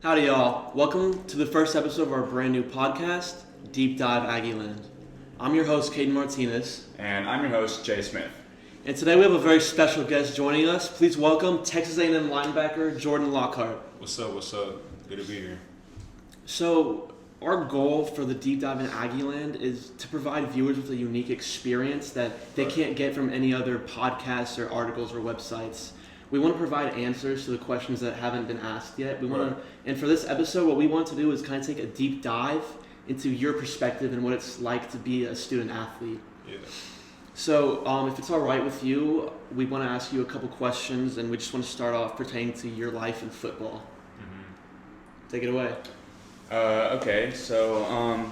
Howdy, y'all. Welcome to the first episode of our brand new podcast, Deep Dive Aggieland. I'm your host, Caden Martinez, And I'm your host, Jay Smith. and today we have a very special guest joining us. Please welcome Texas A&M linebacker Jordan Lockhart. What's up? What's up? Good to be here. So, our goal for the Deep Dive in Aggieland is to provide viewers with a unique experience that they can't get from any other podcasts or articles or websites. We want to provide answers to the questions that haven't been asked yet. And for this episode, what we want to do is kind of take a deep dive into your perspective and what it's like to be a student athlete. Yeah. So, if it's all right with you, we want to ask you a couple questions, and we just want to start off pertaining to your life in football. Take it away. Okay, so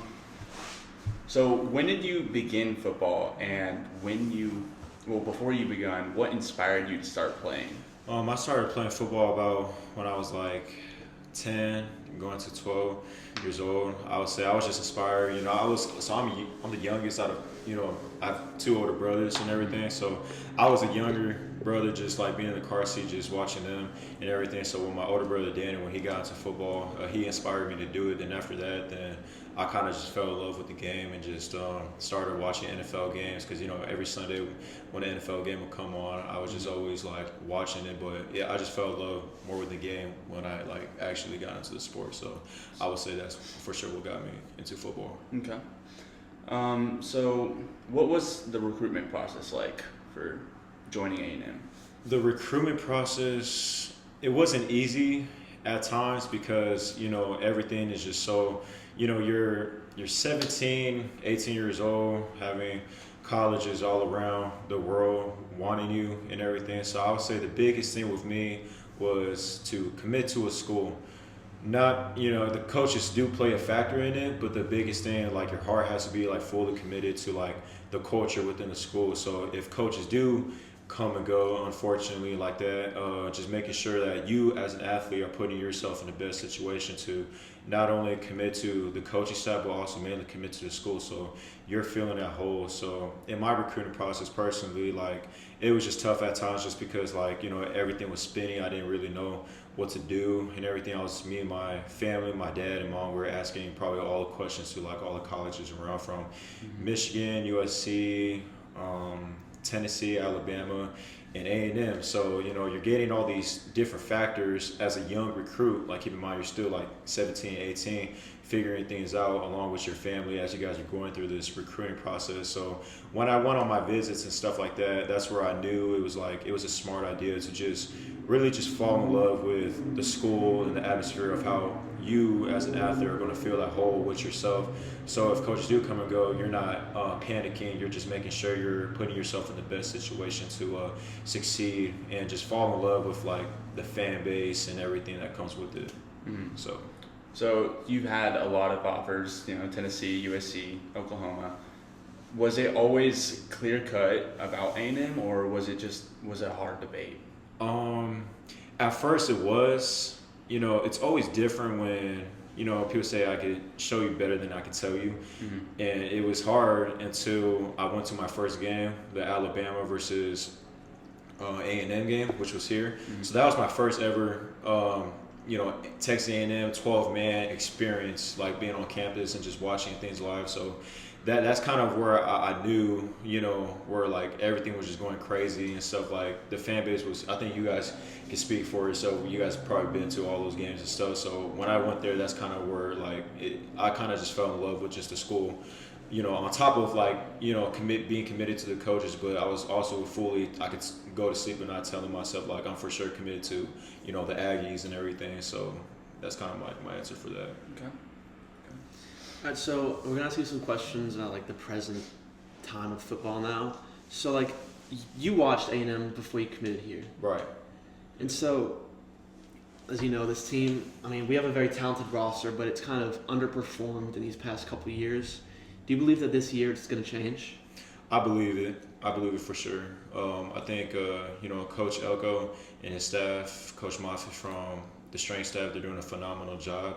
when did you begin football, and before you began, what inspired you to start playing? I started playing football about when I was like 10, going to 12 years old. I would say I was just inspired. I'm the youngest out of, I have two older brothers and everything. So I was a younger brother, just like being in the car seat, just watching them and everything. So when my older brother Danny, when he got into football, he inspired me to do it. Then after that, then I kind of just fell in love with the game and just started watching NFL games because, every Sunday when the NFL game would come on, I was just always like watching it. But yeah, I just fell in love more with the game when I like actually got into the sport. So I would say that's for sure what got me into football. Okay. So what was the recruitment process like for joining A&M? The recruitment process, it wasn't easy at times because, everything is just so, you're 17, 18 years old, having colleges all around the world wanting you and everything. So I would say the biggest thing with me was to commit to a school. Not, the coaches do play a factor in it, but the biggest thing, like your heart has to be like fully committed to like the culture within the school. So if coaches do come and go, unfortunately, like that, just making sure that you as an athlete are putting yourself in the best situation to not only commit to the coaching staff, but also mainly commit to the school. So you're feeling that whole. So in my recruiting process personally, like it was just tough at times just because like, everything was spinning. I didn't really know what to do and everything. Me and my family, my dad and mom were asking probably all the questions to like all the colleges around from Michigan, USC, Tennessee, Alabama, and A&M. So, you're getting all these different factors as a young recruit. Like, keep in mind, you're still like 17, 18, figuring things out along with your family as you guys are going through this recruiting process. So when I went on my visits and stuff like that, that's where I knew it was a smart idea to just really just fall in love with the school and the atmosphere of how you as an athlete are going to feel that hole with yourself. So if coaches do come and go, you're not panicking. You're just making sure you're putting yourself in the best situation to succeed and just fall in love with like the fan base and everything that comes with it. Mm-hmm. So you've had a lot of offers, Tennessee, USC, Oklahoma. Was it always clear cut about A&M, or was it a hard debate? At first it was. It's always different when people say I could show you better than I could tell you. Mm-hmm. And it was hard until I went to my first game, the Alabama versus A&M game, which was here. Mm-hmm. So that was my first ever Texas A&M 12-man experience, like being on campus and just watching things live. So that's kind of where I knew, where like everything was just going crazy and stuff. Like the fan base was, I think you guys can speak for it. So you guys have probably been to all those games and stuff. So when I went there, that's kind of where I kind of just fell in love with just the school. On top of like, being committed to the coaches, but I was also I could go to sleep and not telling myself like I'm for sure committed to, the Aggies and everything. So that's kind of my answer for that. Okay. All right, so we're gonna ask you some questions about like the present time of football now. So like, you watched A&M before you committed here, Right. and so as you know, this team. I mean, we have a very talented roster, but it's kind of underperformed in these past couple of years. Do you believe that this year it's gonna change? I believe it. I believe it for sure. I think Coach Elko and his staff, Coach Moffitt from the strength staff, they're doing a phenomenal job.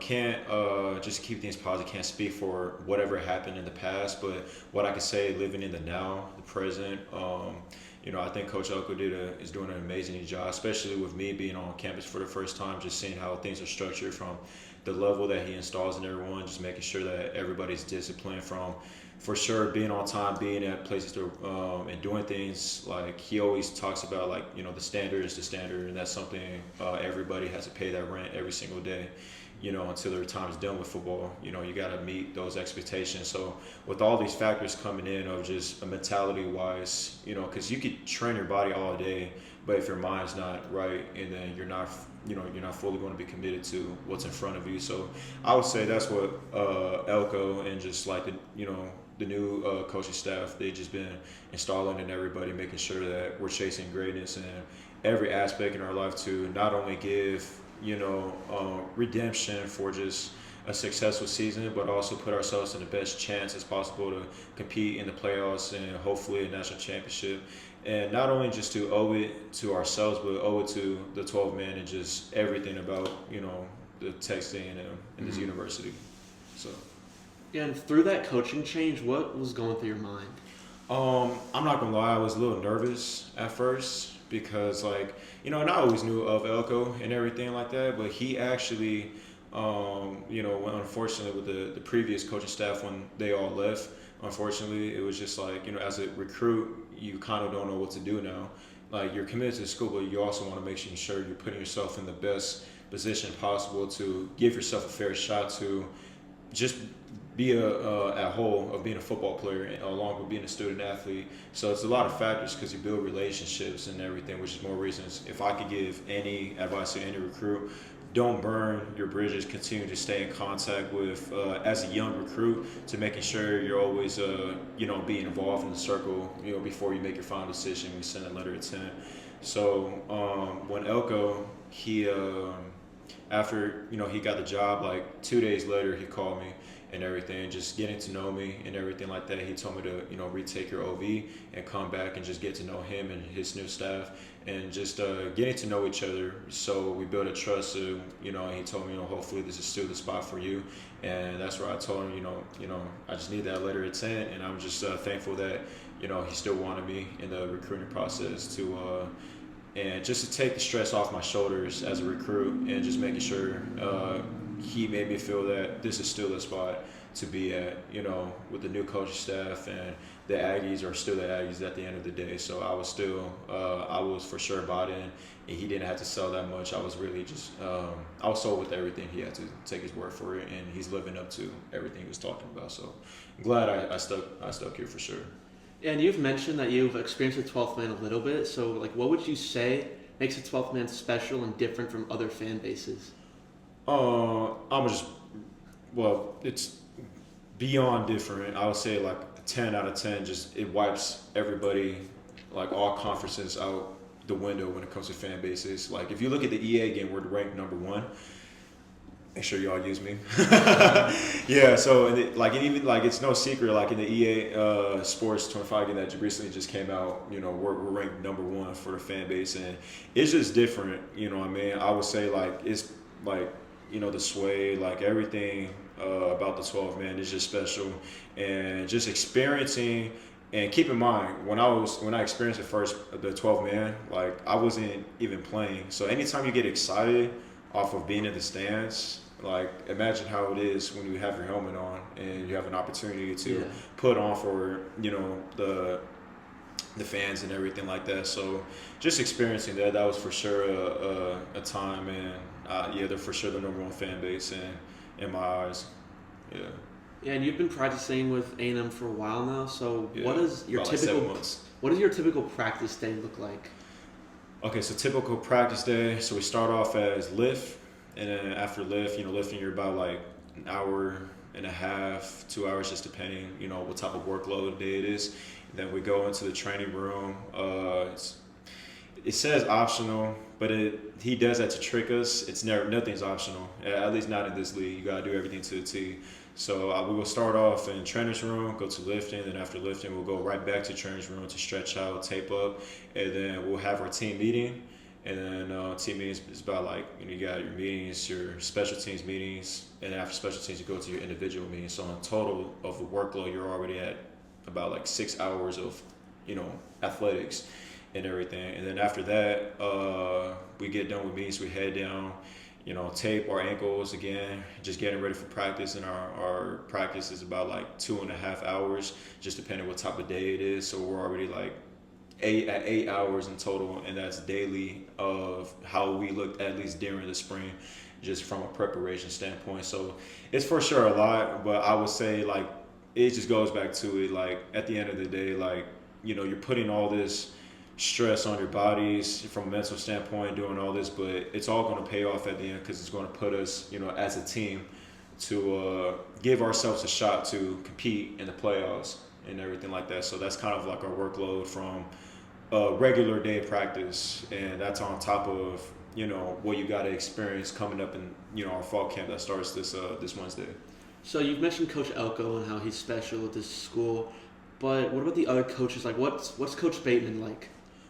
Can't just keep things positive. Can't speak for whatever happened in the past, but what I can say, living in the now, the present. I think Coach Elko is doing an amazing job, especially with me being on campus for the first time, just seeing how things are structured from the level that he installs in everyone, just making sure that everybody's disciplined from, for sure, being on time, being at places to, and doing things. Like he always talks about, like, the standard is the standard, and that's something everybody has to pay that rent every single day. Until their time's done with football. You got to meet those expectations. So with all these factors coming in of just a mentality-wise, because you could train your body all day, but if your mind's not right, and then you're not fully going to be committed to what's in front of you. So I would say that's what Elko and just like the new coaching staff, they've just been installing in everybody, making sure that we're chasing greatness in every aspect in our life to not only give redemption for just a successful season, but also put ourselves in the best chance as possible to compete in the playoffs and hopefully a national championship. And not only just to owe it to ourselves, but owe it to the 12 men and just everything about, the Texas A&M and this university. So. Yeah, and through that coaching change, what was going through your mind? I'm not gonna lie, I was a little nervous at first because, like, and I always knew of Elko and everything like that, but he actually, unfortunately with the previous coaching staff when they all left, unfortunately, it was just like, as a recruit, you kind of don't know what to do now. Like, you're committed to the school, but you also want to make sure you're putting yourself in the best position possible to give yourself a fair shot to just be at whole of being a football player along with being a student athlete. So it's a lot of factors because you build relationships and everything, which is more reasons. If I could give any advice to any recruit, don't burn your bridges. Continue to stay in contact with, as a young recruit, to making sure you're always, being involved in the circle, before you make your final decision. We send a letter of intent. So when Elko, he, after, he got the job, like 2 days later, he called me and everything, just getting to know me and everything like that. He told me to, retake your OV and come back and just get to know him and his new staff and just getting to know each other. So we built a trust, and he told me, hopefully this is still the spot for you. And that's where I told him, I just need that letter of intent, and I'm just thankful that, he still wanted me in the recruiting process to, and just to take the stress off my shoulders as a recruit and just making sure he made me feel that this is still the spot to be at, with the new coaching staff, and the Aggies are still the Aggies at the end of the day. So I was still, I was for sure bought in, and he didn't have to sell that much. I was really just, I was sold with everything. He had to take his word for it, and he's living up to everything he was talking about. So I'm glad I stuck here for sure. And you've mentioned that you've experienced the 12th man a little bit. So, like, what would you say makes the 12th man special and different from other fan bases? It's beyond different. I would say like 10 out of 10. Just it wipes everybody, like all conferences, out the window when it comes to fan bases. Like if you look at the EA game, we're ranked number 1. Make sure y'all use me. Yeah. So and even it's no secret. Like in the EA Sports 25 game that recently just came out, we're ranked number 1 for the fan base, and it's just different. I would say like it's like the sway, like everything about the 12 man is just special, and just experiencing. And keep in mind, when I experienced the 12 man, like I wasn't even playing. So anytime you get excited off of being in the stands, like imagine how it is when you have your helmet on and you have an opportunity to put on for the fans and everything like that. So just experiencing that was for sure a time, and they're for sure the number 1 fan base in my eyes. Yeah. Yeah, and you've been practicing with A&M for a while now. So what is your about typical 7 months. What does your typical practice day look like? Okay, so typical practice day. So we start off as lift, and then after lift, lifting you're about like an hour and a half, 2 hours, just depending, what type of workload day it is. And then we go into the training room. It says optional, but he does that to trick us. Nothing's optional, at least not in this league. You gotta do everything to the T. So we will start off in trainer's room, go to lifting, and after lifting, we'll go right back to trainer's room to stretch out, tape up, and then we'll have our team meeting. And then team meetings is about like, you got your meetings, your special teams meetings, and then after special teams, you go to your individual meetings. So in total of the workload, you're already at about like 6 hours of, athletics. and everything. And then after that, we get done with meets, we head down, tape our ankles again, just getting ready for practice. And our practice is about like 2.5 hours, just depending what type of day it is. So we're already like 8 hours in total, and that's daily of how we looked at least during the spring, just from a preparation standpoint. So it's for sure a lot, but I would say like it just goes back to it, like at the end of the day, like you're putting all this stress on your bodies from a mental standpoint, doing all this, but it's all going to pay off at the end, because it's going to put us, as a team, to give ourselves a shot to compete in the playoffs and everything like that. So that's kind of like our workload from a regular day of practice, and that's on top of what you got to experience coming up in our fall camp that starts this Wednesday. So you've mentioned Coach Elko and how he's special at this school, but what about the other coaches? Like, what's Coach Bateman like?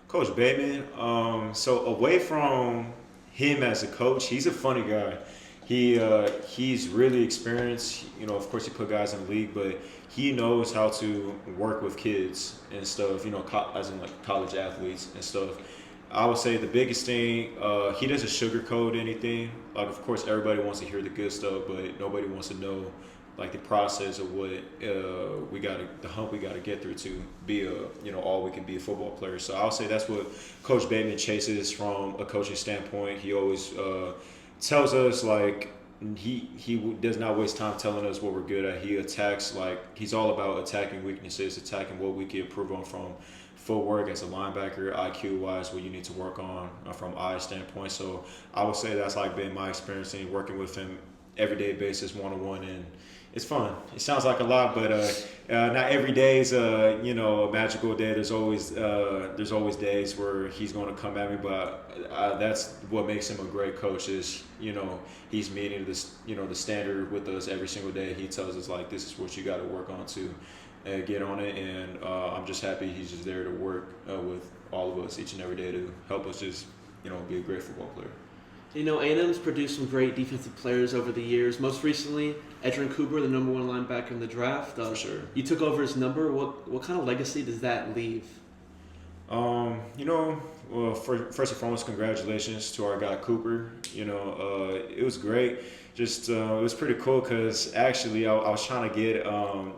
Coach Bateman, so away from him as a coach, he's a funny guy. He's really experienced. Of course, he put guys in the league, but he knows how to work with kids and stuff. As in like college athletes and stuff. I would say the biggest thing, he doesn't sugarcoat anything. Like, of course, everybody wants to hear the good stuff, but nobody wants to know like the process of what the hump we gotta get through to be all we can be a football player. So I'll say that's what Coach Bateman chases from a coaching standpoint. He always tells us, like, he does not waste time telling us what we're good at. He attacks, like, he's all about attacking weaknesses, attacking what we can improve on from footwork as a linebacker, IQ wise, what you need to work on from eye standpoint. So I would say that's like been my experience in working with him everyday basis, one-on-one, and it's fun. It sounds like a lot, but not every day is a magical day. There's always days where he's going to come at me, but that's what makes him a great coach. Is he's meeting this the standard with us every single day. He tells us, like, this is what you got to work on to get on it, and I'm just happy he's just there to work with all of us each and every day to help us just be a great football player. A&M's produced some great defensive players over the years. Most recently, Edrin Cooper, the number 1 linebacker in the draft. For sure. You took over his number. What kind of legacy does that leave? Well, first and foremost, congratulations to our guy Cooper. It was great. Just it was pretty cool because actually I was trying to get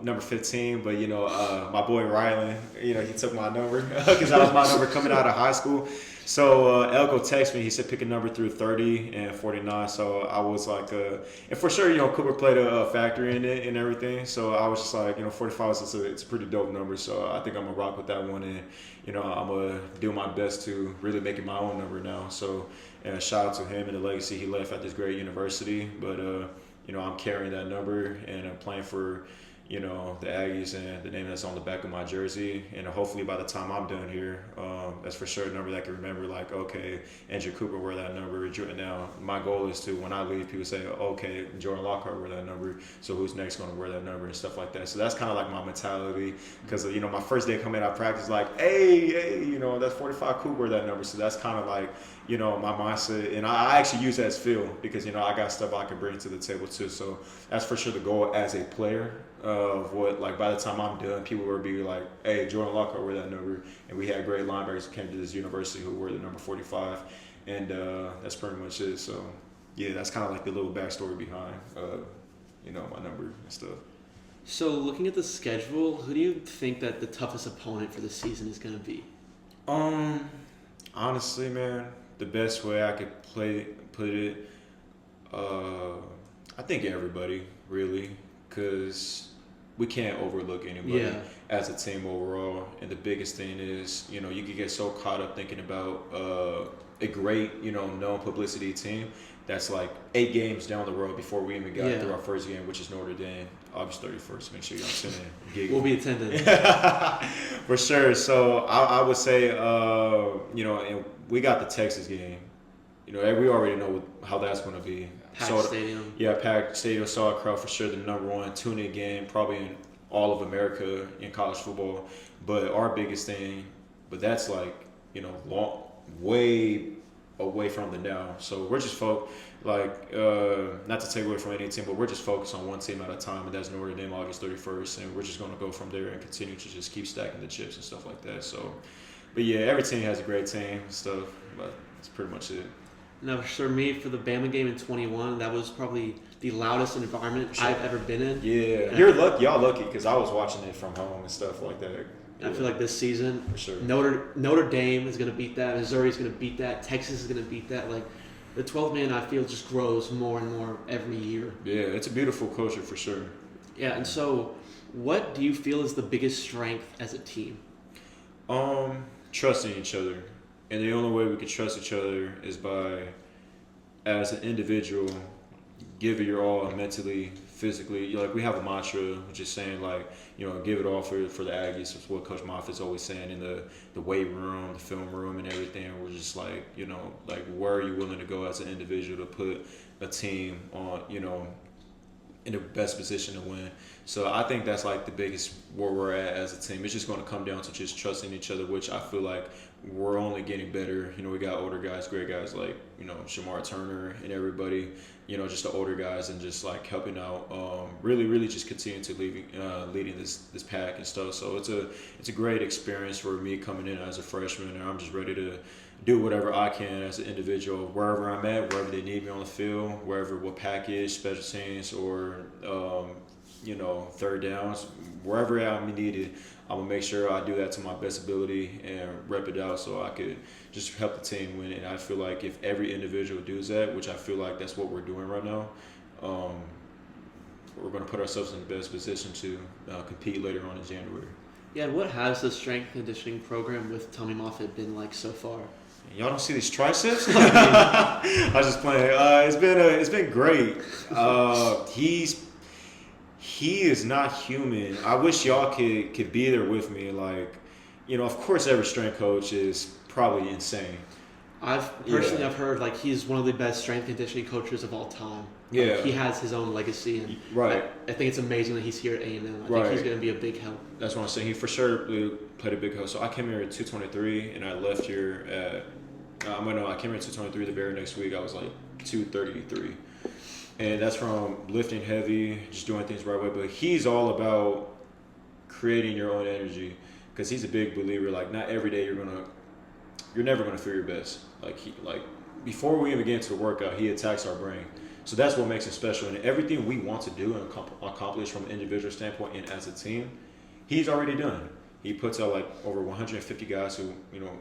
number 15, but my boy Rylan, he took my number because that was my number coming out of high school. So Elko texted me. He said pick a number through 30 and 49. So I was like, and for sure, Cooper played a factor in it and everything. So I was just like, 45 is it's a pretty dope number. So I think I'm gonna rock with that one, and I'm gonna do my best to really make it my own number now. So shout out to him and the legacy he left at this great university. But I'm carrying that number, and I'm playing for the Aggies and the name that's on the back of my jersey. And hopefully by the time I'm done here, that's for sure a number that I can remember, like, okay, Andrew Cooper wore that number. Now, my goal is to, when I leave, people say, okay, Jordan Lockhart wore that number, so who's next going to wear that number and stuff like that. So that's kind of like my mentality, because, my first day coming out of practice, like, hey, that's 45 Cooper, that number. So that's kind of like, my mindset. And I actually use that as feel, because, I got stuff I can bring to the table too. So that's for sure the goal as a player. Of what, like, by the time I'm done, people will be like, hey, Jordan Lockhart wore that number. And we had great linebackers who came to this university who wore the number 45. And that's pretty much it. So, yeah, that's kind of like the little backstory behind, my number and stuff. So, looking at the schedule, who do you think that the toughest opponent for the season is going to be? Honestly, man, the best way I could put it, I think everybody, really. Because we can't overlook anybody as a team overall. And the biggest thing is, you could get so caught up thinking about a great, known publicity team that's like 8 games down the road before we even got through our first game, which is Notre Dame, August 31st. Make sure y'all tune in. We'll be attending. For sure. So I would say, and we got the Texas game. We already know how that's going to be. Packed stadium. Yeah, packed stadium, solid crowd for sure. The number 1 tune-in game probably in all of America in college football. But our biggest thing, but that's like, long, way away from the now. So we're just not to take away from any team, but we're just focused on one team at a time, and that's Notre Dame August 31st. And we're just going to go from there and continue to just keep stacking the chips and stuff like that. So But yeah, every team has a great team and stuff, but that's pretty much it. Now, for me, for the Bama game in 21, that was probably the loudest environment I've ever been in. Yeah, And you're lucky. Y'all lucky because I was watching it from home and stuff like that. I feel like this season, for sure. Notre Dame is going to beat that. Missouri is going to beat that. Texas is going to beat that. Like, the 12th man, I feel, just grows more and more every year. Yeah, it's a beautiful culture for sure. Yeah, and so what do you feel is the biggest strength as a team? Trusting each other. And the only way we can trust each other is by, as an individual, give it your all mentally, physically. Like, we have a mantra, which is saying, like, give it all for the Aggies. That's what Coach Moffitt's always saying in the weight room, the film room, and everything. We're just like, like, where are you willing to go as an individual to put a team on, in the best position to win. So I think that's like the biggest where we're at as a team. It's just going to come down to just trusting each other, which I feel like we're only getting better. We got older guys, great guys like, Shamar Turner and everybody, just the older guys, and just like helping out, really just continue to leading this pack and stuff. So it's a great experience for me coming in as a freshman, and I'm just ready to do whatever I can as an individual, wherever I'm at, wherever they need me on the field, what package, special teams, or third downs, wherever I'm needed. I'm gonna make sure I do that to my best ability and rep it out so I could just help the team win. And I feel like if every individual does that, which I feel like that's what we're doing right now, we're gonna put ourselves in the best position to compete later on in January. Yeah, and what has the strength conditioning program with Tommy Moffitt been like so far? Y'all don't see these triceps? I was just playing. It's been great. He is not human. I wish y'all could be there with me. Like, of course, every strength coach is probably insane. I've heard like he's one of the best strength conditioning coaches of all time. Yeah, like, he has his own legacy, and right. I think it's amazing that he's here at A&M. I right. think he's going to be a big help. That's what I'm saying. He for sure played a big help. So I came here at 223, and I left here at. I came here at 223. The very next week, I was like 233. And that's from lifting heavy, just doing things the right way. But he's all about creating your own energy, because he's a big believer. Like, not every day you're never gonna feel your best. Like, before we even get into the workout, he attacks our brain. So that's what makes him special. And everything we want to do and accomplish from an individual standpoint and as a team, he's already done. He puts out like over 150 guys who,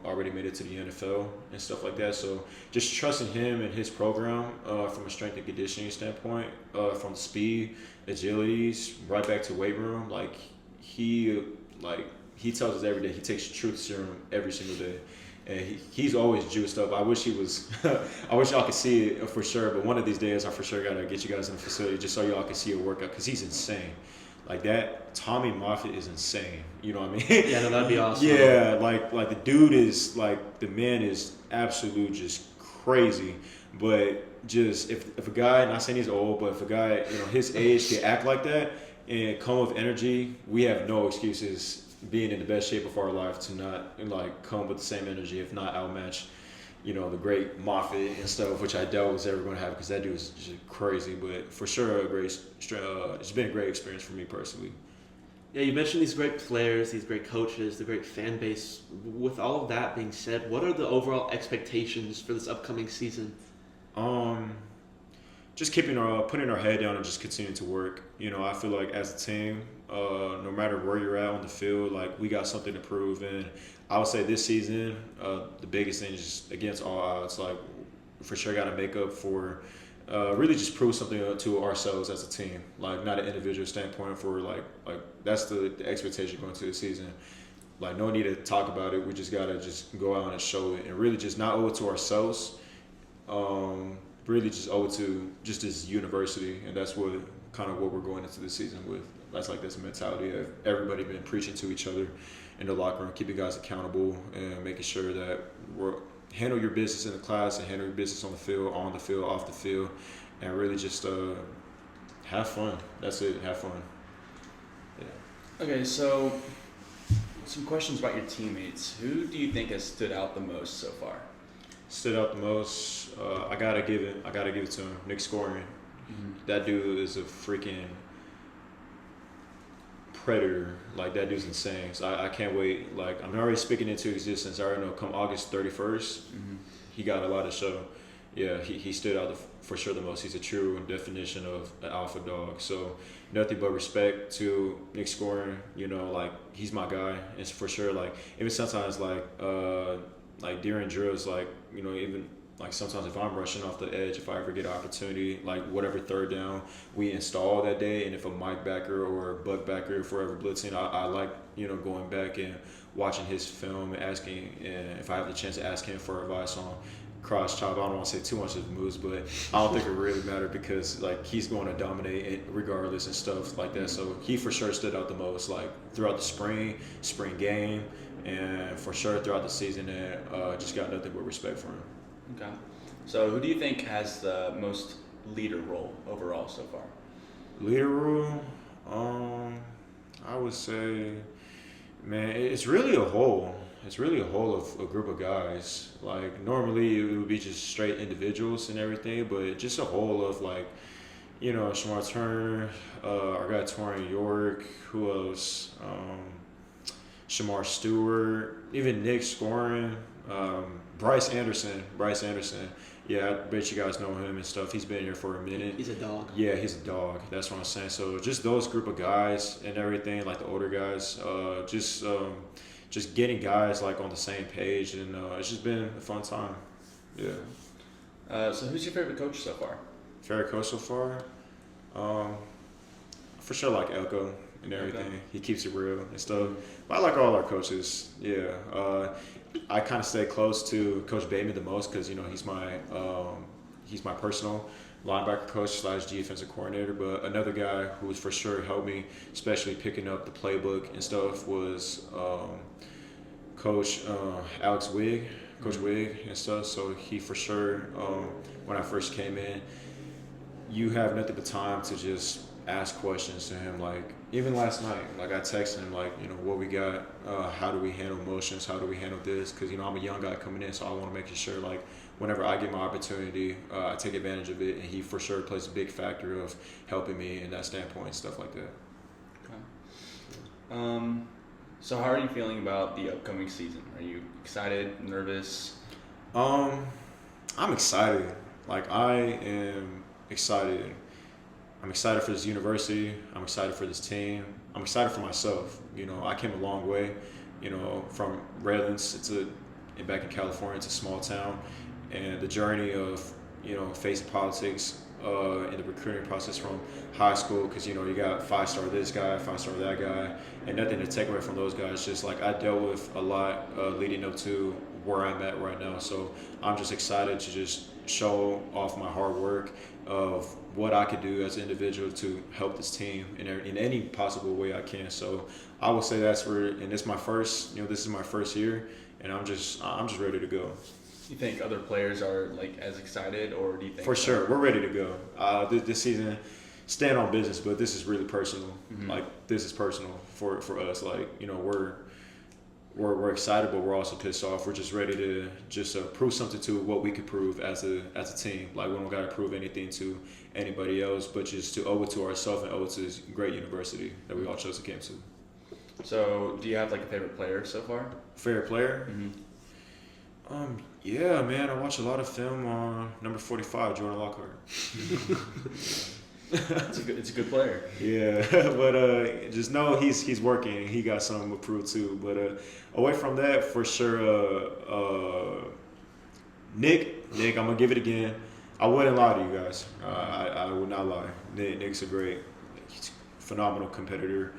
already made it to the NFL and stuff like that. So just trusting him and his program from a strength and conditioning standpoint, from speed, agilities, right back to weight room. Like, he tells us every day he takes truth serum every single day. And he's always juiced up. I wish he was. I wish y'all could see it for sure. But one of these days, I for sure gotta get you guys in the facility just so y'all can see a workout, because he's insane. Like, that Tommy Moffitt is insane. You know what I mean? Yeah, no, that'd be awesome. Yeah, like the dude is like, the man is absolute just crazy. But just if a guy, not saying he's old, but if a guy his age can act like that and come with energy, we have no excuses being in the best shape of our life to not come with the same energy, if not outmatch the great Moffitt and stuff, which I doubt was ever going to happen, because that dude is just crazy. But for sure, it's been a great experience for me personally. Yeah, you mentioned these great players, these great coaches, the great fan base. With all of that being said, what are the overall expectations for this upcoming season? Just putting our head down and just continuing to work. I feel like as a team, no matter where you're at on the field, like, we got something to prove. And I would say this season, the biggest thing is just against all odds. Like, for sure, got to make up for, really just prove something to ourselves as a team. Like, not an individual standpoint. For like that's the expectation going into the season. Like, no need to talk about it. We just gotta just go out and show it, and really just not owe it to ourselves. Really just owe it to just this university, and that's what we're going into this season with. That's a mentality of everybody been preaching to each other in the locker room, keeping guys accountable, and making sure that we're handle your business in the class and handle your business on the field, off the field, and really just have fun. That's it. Have fun. Yeah. Okay, so some questions about your teammates. Who do you think has stood out the most so far? Stood out the most. I gotta give it to him. Nick Scorian. Mm-hmm. That dude is a freaking predator. Like, that dude's insane. So I can't wait. Like, I'm already speaking into existence. I already know come August 31st, he got a lot to show. Yeah, he stood out for sure the most. He's a true definition of an alpha dog. So nothing but respect to Nick scoring. You know, like, he's my guy. It's for sure. Like, even sometimes like during drills, like, you know, even like sometimes if I'm rushing off the edge, if I ever get an opportunity, like whatever third down we install that day, and if a Mike backer or a Buck backer, if we're ever blitzing, I like, you know, going back and watching his film and asking, and if I have the chance to ask him for advice on cross chop. I don't want to say too much of his moves, but I don't think it really mattered because like he's going to dominate it regardless and stuff like that. So he for sure stood out the most, like throughout the spring game, and for sure throughout the season, and just got nothing but respect for him. Okay. So who do you think has the most leader role overall so far? Leader role, I would say, man, it's really a whole. It's really a whole of a group of guys. Like, normally it would be just straight individuals and everything, but just a whole of, like, you know, Shamar Turner, our guy Torian York, who else? Shamar Stewart, even Nick scoring, Bryce Anderson. Yeah, I bet you guys know him and stuff. He's been here for a minute. He's a dog. Yeah, he's a dog. That's what I'm saying. So just those group of guys and everything, like the older guys, just getting guys like on the same page, and it's just been a fun time. Yeah. So who's your favorite coach so far? Favorite coach so far? For sure, like Elko and everything. Okay. He keeps it real and stuff. But I like all our coaches. Yeah. I kind of stay close to Coach Bateman the most because, you know, he's my personal linebacker coach / defensive coordinator. But another guy who for sure helped me, especially picking up the playbook and stuff, was Coach Alex Wigg, Coach Wigg and stuff. So he for sure, when I first came in, you have nothing but time to just ask questions to him. Like, even last night, like, I texted him, like, you know, what we got, how do we handle emotions, how do we handle this? Because, you know, I'm a young guy coming in, so I want to make sure, like, whenever I get my opportunity, I take advantage of it, and he for sure plays a big factor of helping me in that standpoint and stuff like that. Okay. So how are you feeling about the upcoming season? Are you excited, nervous? I'm excited. Like, I am excited. I'm excited for this university. I'm excited for this team. I'm excited for myself. You know, I came a long way, you know, from Redlands back in California. It's a small town. And the journey of, you know, facing politics in the recruiting process from high school, because, you know, you got 5-star this guy, 5-star that guy, and nothing to take away from those guys. Just like I dealt with a lot leading up to where I'm at right now. So I'm just excited to just show off my hard work of what I could do as an individual to help this team in any possible way I can. So I would say that's where, and this is my first year, and I'm just ready to go. You think other players are like as excited, or do you think? For sure, we're ready to go. This season, stand on business, but this is really personal. Mm-hmm. Like, this is personal for us. Like, you know, we're excited, but we're also pissed off. We're just ready to just prove something to what we could prove as a team. Like, we don't got to prove anything to anybody else, but just to owe it to ourselves and owe it to this great university that we all chose to come to. So, do you have like a favorite player so far? Favorite player? Mm-hmm. Yeah, man, I watch a lot of film on number 45, Jordan Lockhart. It's a good player. Yeah, but just know he's working. He got something to prove too. But away from that, for sure, Nick, I'm gonna give it again. I wouldn't lie to you guys. I would not lie. Nick's a he's a phenomenal competitor.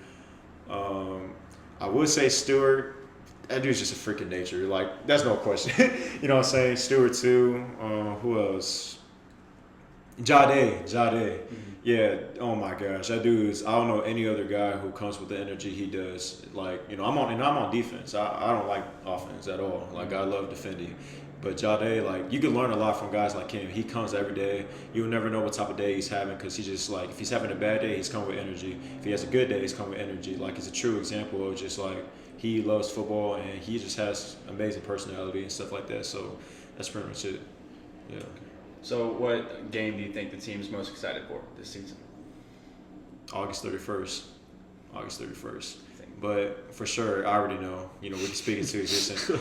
I would say Stewart. That dude's just a freaking nature. Like, that's no question. You know what I'm saying? Stewart too. Who else? Jade. Mm-hmm. Yeah. Oh my gosh, that dude is. I don't know any other guy who comes with the energy he does. Like, you know, I'm on defense. I don't like offense at all. Like, I love defending. But Jade, like, you can learn a lot from guys like him. He comes every day. You'll never know what type of day he's having, because he's just like, if he's having a bad day, he's coming with energy. If he has a good day, he's coming with energy. Like, it's a true example of just like, he loves football, and he just has amazing personality and stuff like that. So that's pretty much it. Yeah. So what game do you think the team's most excited for this season? August 31st. August 31st. But for sure, I already know. You know, we can speak into existence.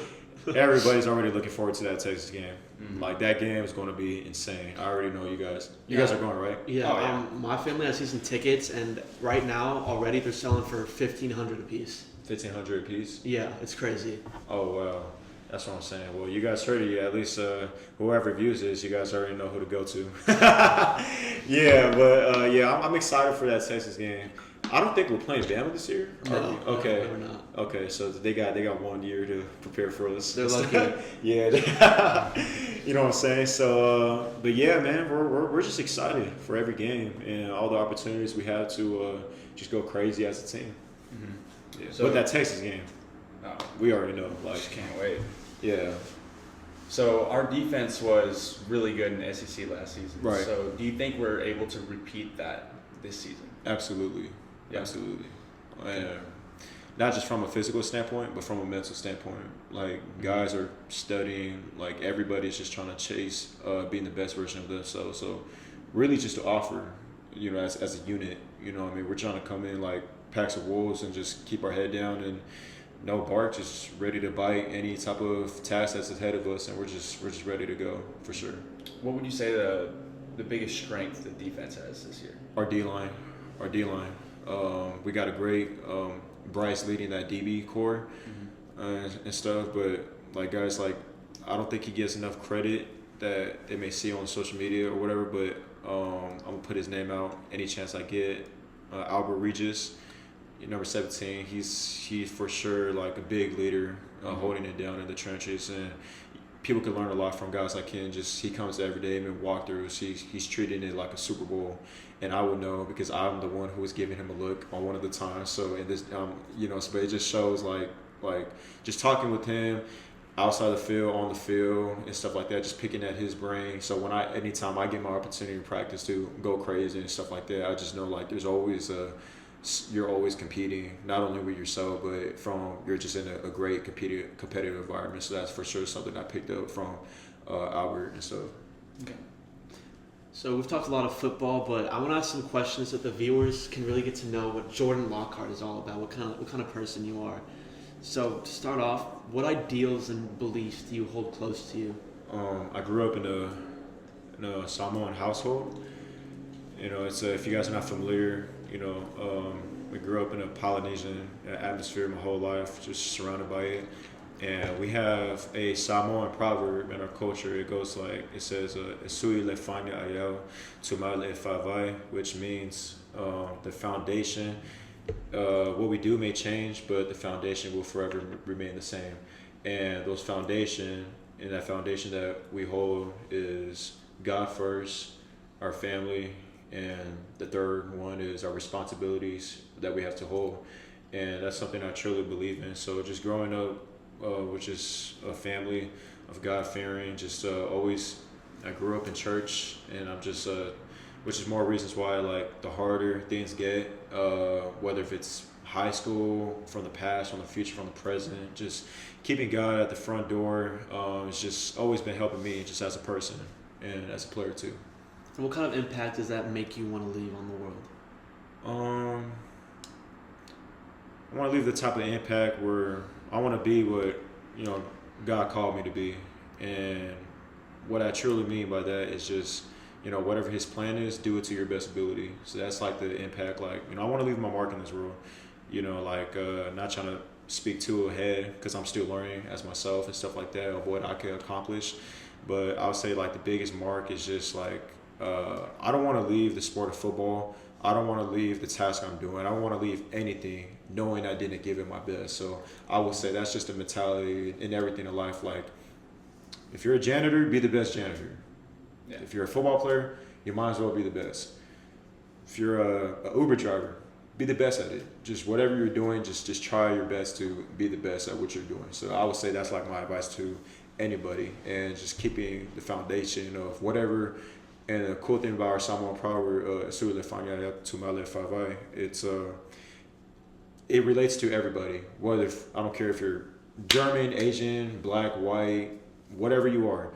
Everybody's already looking forward to that Texas game. Mm-hmm. Like, that game is going to be insane. I already know you guys. You guys are going, right? Yeah, Oh, yeah. My family has season tickets, and right now already they're selling for $1,500 a piece. 1,500 a piece? Yeah, it's crazy. Oh, wow. That's what I'm saying. Well, you guys heard it. Yeah, at least whoever views this, you guys already know who to go to. Yeah, but I'm excited for that Texas game. I don't think we're playing Bama this year. No, Okay. no, we're not. Okay, so they got 1 year to prepare for us. They're lucky. Yeah, you know what I'm saying. So, but yeah, man, we're just excited for every game and all the opportunities we have to just go crazy as a team. Mm-hmm. Yeah. So- but that Texas game, Oh, we already know. Like, just can't wait. yeah, So our defense was really good in the SEC last season. Right. So do you think we're able to repeat that this season? absolutely, Yeah. absolutely. And not just from a physical standpoint, but from a mental standpoint. Like, guys are studying. Like, everybody's just trying to chase being the best version of themselves. So really, just to offer, you know, as a unit. You know what I mean? We're trying to come in like packs of wolves and just keep our head down and no bark, just ready to bite any type of task that's ahead of us, and we're just ready to go for sure. What would you say the biggest strength the defense has this year? Our D line. We got a great Bryce leading that DB core and stuff, but like, guys, like, I don't think he gets enough credit that they may see on social media or whatever. But I'm gonna put his name out any chance I get. Albert Regis, number 17. He's for sure like a big leader, holding it down in the trenches, and people can learn a lot from guys like him. Just he comes every day and walkthroughs. He's treating it like a Super Bowl, and I would know because I'm the one who was giving him a look on one of the times. So in this, but it just shows like just talking with him outside the field, on the field, and stuff like that, just picking at his brain. So anytime I get my opportunity to practice to go crazy and stuff like that, I just know like there's always you're always competing, not only with yourself, but you're just in a great competitive environment. So that's for sure something I picked up from Albert and stuff. Okay. So we've talked a lot of football, but I want to ask some questions that the viewers can really get to know what Jordan Lockhart is all about, what kind of person you are. So to start off, what ideals and beliefs do you hold close to you? I grew up in a Samoan household. It's if you guys are not familiar, we grew up in a Polynesian atmosphere my whole life, just surrounded by it. And we have a Samoan proverb in our culture. It goes like, it says, "Esui le fanya ayau, tuma le favai," which means the foundation. What we do may change, but the foundation will forever remain the same. And that foundation that we hold is God first, our family, and the third one is our responsibilities that we have to hold. And that's something I truly believe in. So just growing up, which is a family of God-fearing, I grew up in church, and I'm just, which is more reasons why, like, the harder things get, whether if it's high school, from the past, from the future, from the present, just keeping God at the front door, has just always been helping me just as a person and as a player too. And what kind of impact does that make you want to leave on the world? I want to leave the type of impact where I want to be what, God called me to be. And what I truly mean by that is just, whatever his plan is, do it to your best ability. So that's like the impact. Like, I want to leave my mark in this world, not trying to speak too ahead because I'm still learning as myself and stuff like that of what I can accomplish. But I would say like the biggest mark is just like, I don't want to leave the sport of football. I don't want to leave the task I'm doing. I don't want to leave anything knowing I didn't give it my best. So I would say that's just a mentality in everything in life. Like, if you're a janitor, be the best janitor. Yeah. If you're a football player, you might as well be the best. If you're a Uber driver, be the best at it. Just whatever you're doing, just try your best to be the best at what you're doing. So I would say that's like my advice to anybody, and just keeping the foundation of whatever. And the cool thing about our Samoan proverb, it relates to everybody. I don't care if you're German, Asian, black, white, whatever you are.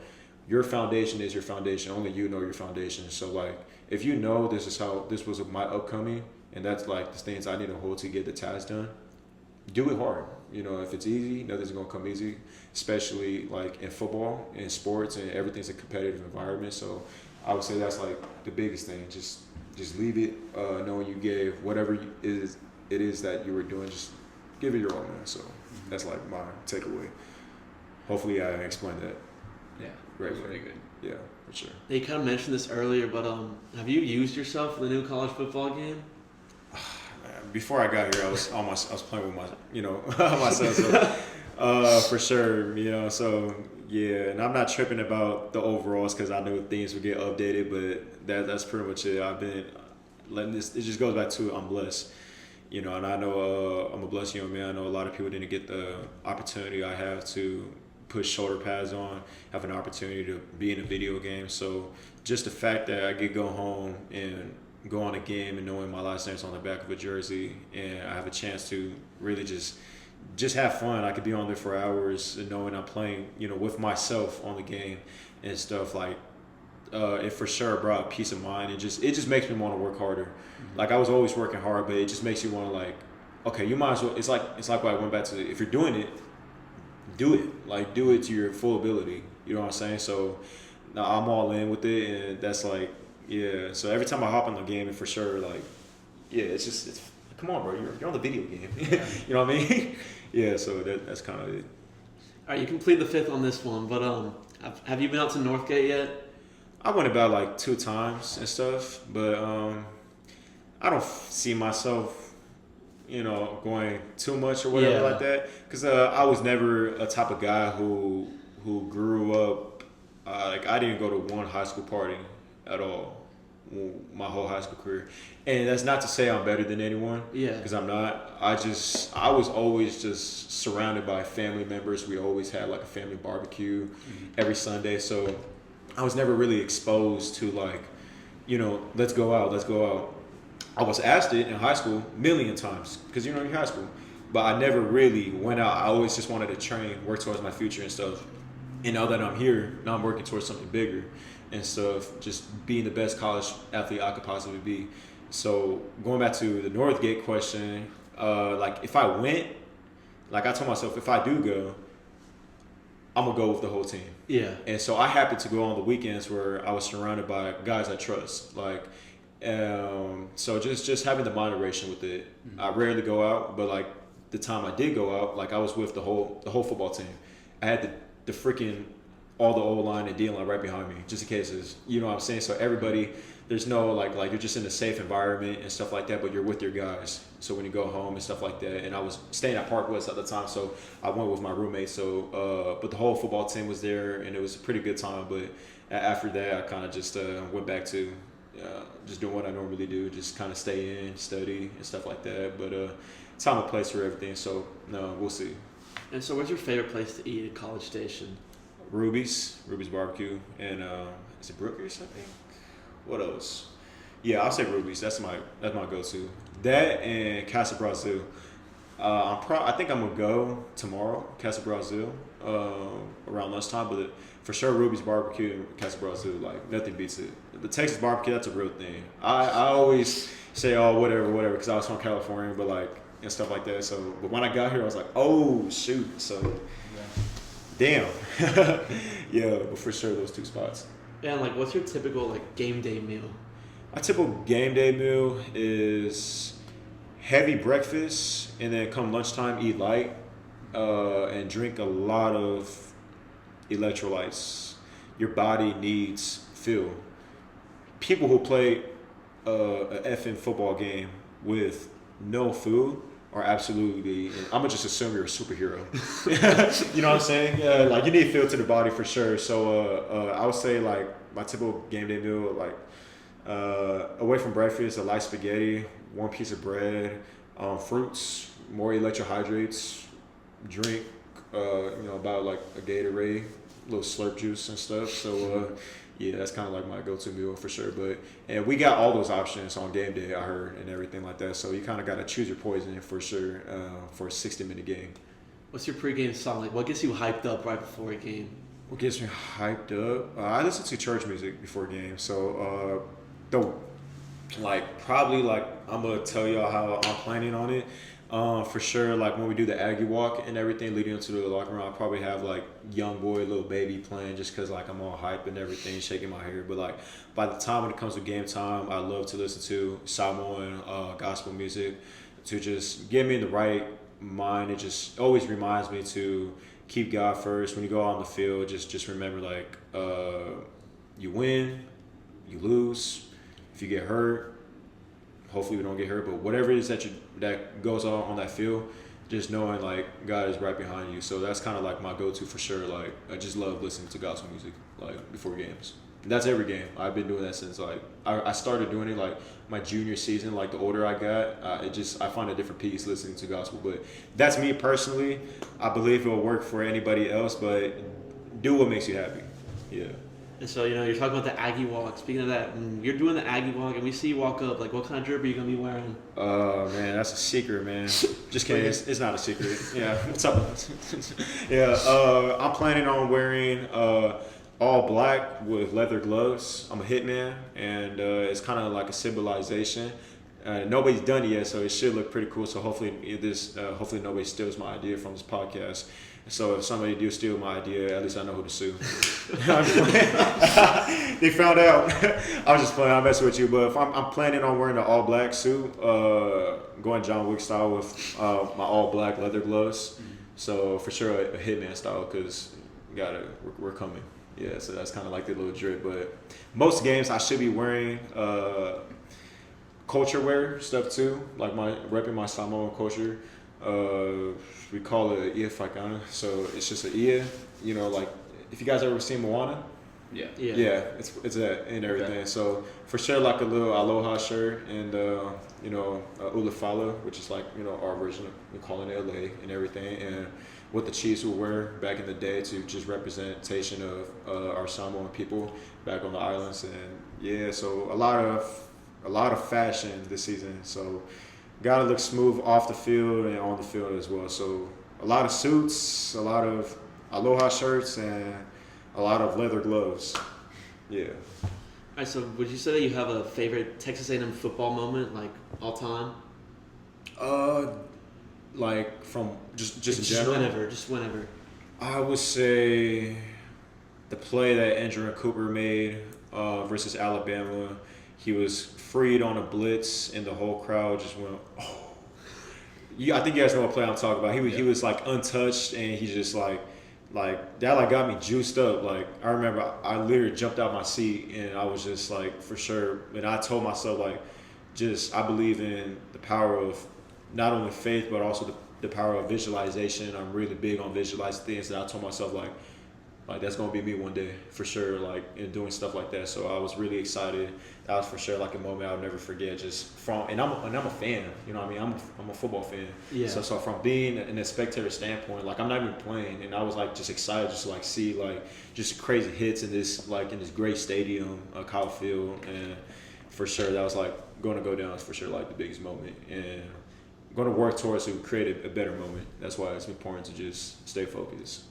your foundation is your foundation. Only you know your foundation. So like, if you know this was my upcoming, and that's like the things I need to hold to get the task done, do it hard. You know, if it's easy, nothing's gonna come easy. Especially like in football, in sports, and everything's a competitive environment. So I would say that's like the biggest thing. Just leave it, knowing you gave whatever it is that you were doing. Just give it your all, man. So that's like my takeaway. Hopefully, I explained that. Yeah, right. Very good. Yeah, for sure. You kind of mentioned this earlier, but have you used yourself for the new college football game? Before I got here, I was playing with myself. So, for sure, So yeah, and I'm not tripping about the overalls because I knew things would get updated, but that's pretty much it. I've been letting this. It just goes back to I'm blessed, and I know I'm a blessed young man. I know a lot of people didn't get the opportunity I have to put shoulder pads on, have an opportunity to be in a video game. So just the fact that I get go home and go on a game and knowing my last name's on the back of a jersey and I have a chance to really just have fun. I could be on there for hours and knowing I'm playing, with myself on the game and stuff like it for sure brought peace of mind. It just makes me want to work harder. Mm-hmm. Like I was always working hard, but it just makes you want to like, okay, you might as well. It's like what I went back to. If you're doing it, do it. Like do it to your full ability. You know what I'm saying? So now I'm all in with it, and that's like. Yeah, so every time I hop on the game, and for sure, like, yeah, it's come on, bro, you're on the video game. Yeah. You know what I mean? Yeah, so that's kind of it. All right, you can plead the fifth on this one, but have you been out to Northgate yet? I went about like 2 times and stuff, but I don't see myself, going too much or whatever like that, because I was never a type of guy who grew up like I didn't go to one high school party at all. My whole high school career, and that's not to say I'm better than anyone. Yeah, because I'm not. I was always just surrounded by family members. We always had like a family barbecue every Sunday, so I was never really exposed to like, let's go out. I was asked it in high school a million times because you're in high school, but I never really went out. I always just wanted to train, work towards my future and stuff. And now that I'm here, now I'm working towards something bigger and stuff, just being the best college athlete I could possibly be. So going back to the Northgate question, like if I went, like I told myself, if I do go, I'm gonna go with the whole team. Yeah. And so I happened to go on the weekends where I was surrounded by guys I trust. Like, so just having the moderation with it. Mm-hmm. I rarely go out, but like the time I did go out, like I was with the whole football team. I had the freaking all the O-line and D-line right behind me, just in case you know what I'm saying? So everybody, there's no like you're just in a safe environment and stuff like that, but you're with your guys. So when you go home and stuff like that, and I was staying at Park West at the time, so I went with my roommate. So, but the whole football team was there, and it was a pretty good time. But after that, I kind of just went back to just doing what I normally do, just kind of stay in, study, and stuff like that. But time and place for everything. So no, we'll see. And so, what's your favorite place to eat at College Station? Ruby's Barbecue, and is it Brooker's? I think. What else? Yeah, I'll say Ruby's. That's my go-to. That and Casa Brazil. I think I'm gonna go tomorrow, Casa Brazil, around lunchtime. But for sure, Ruby's Barbecue and Casa Brazil, like nothing beats it. The Texas barbecue, that's a real thing. I always say, oh, whatever, because I was from California, but like and stuff like that. So, but when I got here, I was like, oh shoot. So. Damn. Yeah, but for sure those 2 spots. Yeah, and like what's your typical game day meal? My typical game day meal is heavy breakfast and then come lunchtime eat light and drink a lot of electrolytes. Your body needs fuel. People who play a effing football game with no food are absolutely, I'm gonna just assume you're a superhero. You know what I'm saying? Yeah, like you need fuel to the body for sure. So I would say like my typical game day meal, like away from breakfast, a light spaghetti, 1 piece of bread, fruits, more electrohydrates, drink, about like a Gatorade, a little slurp juice and stuff. So yeah, that's kind of like my go-to meal for sure. And we got all those options on game day, I heard, and everything like that. So you kind of got to choose your poison for sure for a 60-minute game. What's your pregame song? Like, what gets you hyped up right before a game? What gets me hyped up? I listen to church music before games, so probably I'm gonna tell y'all how I'm planning on it. For sure, like when we do the Aggie walk and everything leading into the locker room, I'll probably have like young boy, little baby playing just because like I'm all hype and everything, shaking my hair. But like by the time when it comes to game time, I love to listen to Samoan gospel music to just get me in the right mind. It just always reminds me to keep God first. When you go out on the field, just remember like you win, you lose. If you get hurt, hopefully we don't get hurt. But whatever it is that goes on that field, just knowing like God is right behind you. So that's kind of like my go-to for sure. Like I just love listening to gospel music like before games. And that's every game. I've been doing that since like I started doing it like my junior season. Like the older I got, I find a different piece listening to gospel. But that's me personally. I believe it will work for anybody else, but do what makes you happy. Yeah. And so, you're talking about the Aggie walk. Speaking of that, when you're doing the Aggie walk and we see you walk up, like what kind of jersey are you going to be wearing? Man, that's a secret, man. Just kidding. It's not a secret. Yeah. What's up? Yeah. I'm planning on wearing all black with leather gloves. I'm a hitman, and it's kind of like a symbolization. Nobody's done it yet, so it should look pretty cool. So hopefully hopefully nobody steals my idea from this podcast. So if somebody do steal my idea, at least I know who to sue. They found out. I was just playing. I'm messing with you, but if I'm planning on wearing an all black suit, going John Wick style with my all black leather gloves. So for sure a hitman style, because we're coming. Yeah, so that's kind of like the little drip. But most games I should be wearing culture wear stuff too, like repping my Samoan culture. We call it Ia Whaikana, so it's just an Ia, like if you guys ever seen Moana. Yeah, it's that and everything. Okay. So for sure, like a little aloha shirt and ulafala, which is like our version of we call it LA and everything, and what the Chiefs would wear back in the day to just representation of our Samoan people back on the islands, and yeah, so a lot of fashion this season. So gotta look smooth off the field and on the field as well. So a lot of suits, a lot of aloha shirts, and a lot of leather gloves. Yeah. All right. So would you say that you have a favorite Texas A&M football moment, like all time? Like from just in general. Just whenever. I would say the play that Andrew Cooper made versus Alabama. He was freed on a blitz, and the whole crowd just went, oh. I think you guys know what play I'm talking about. He was like untouched, and he just like that like got me juiced up. Like I remember I literally jumped out my seat, and I was just like for sure. And I told myself like, I believe in the power of not only faith but also the power of visualization. I'm really big on visualizing things, and I told myself like that's gonna be me one day for sure, like in doing stuff like that. So I was really excited. That was for sure like a moment I'll never forget. And I'm a fan, you know what I mean? I'm a football fan. Yeah. So from being in a spectator standpoint, like I'm not even playing, and I was like just excited just to like see like just crazy hits in this great stadium, Kyle Field, and for sure that was like going to go down as for sure like the biggest moment, and I'm going to work towards to create a better moment. That's why it's important to just stay focused.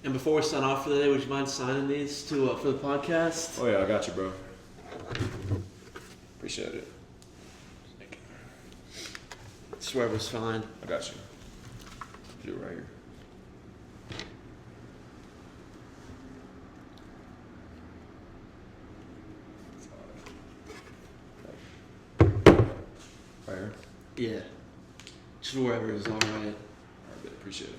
And before we sign off for the day, would you mind signing these for the podcast? Oh yeah, I got you, bro. Appreciate it. Thank you. I swear it was fine. I got you. Do it right here. Right here? Yeah. Just wherever is all right. All right, appreciate it.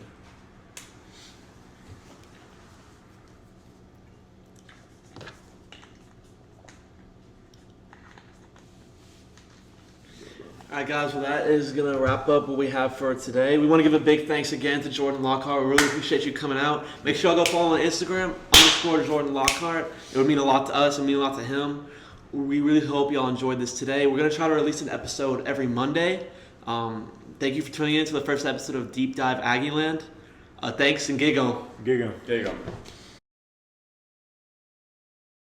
All right, guys, well, that is going to wrap up what we have for today. We want to give a big thanks again to Jordan Lockhart. We really appreciate you coming out. Make sure y'all go follow on Instagram, _Jordan Lockhart. It would mean a lot to us. It would mean a lot to him. We really hope y'all enjoyed this today. We're going to try to release an episode every Monday. Thank you for tuning in to the first episode of Deep Dive Aggieland. Thanks, and gig on. Gig on.